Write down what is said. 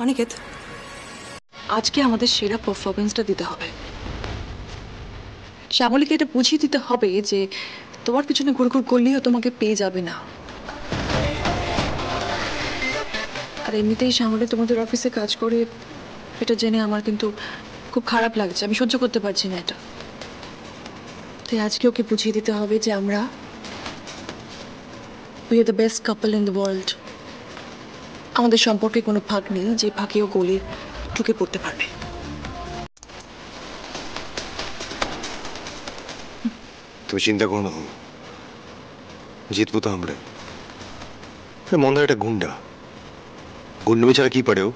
অনিকেত, আজকে আমাদের সেরা পারফরমেন্সটা দিতে হবে। শ্যামলীকে এটা বুঝিয়ে দিতে হবে যে তোমার পিছনে ঘুরঘুর করলেও তোমাকে পেয়ে যাবে না। আর এমনিতেই শ্যামলী তোমাদের অফিসে কাজ করে, এটা জেনে আমার কিন্তু খুব খারাপ লাগছে। আমি সহ্য করতে পারছি না এটা। তাই আজকে ওকে বুঝিয়ে দিতে হবে যে আমরা we are the best couple in the world. আমাদের সম্পর্কে কোনো ফাঁক নেই যে ফাঁকেও গলে ঢুকে পড়তে পারবে। তুমি চিন্তা করো না, জিতবো তো আমরা। মনে হয় একটা গুন্ডা, গুন্ডামি ছাড়া কি পারে ও?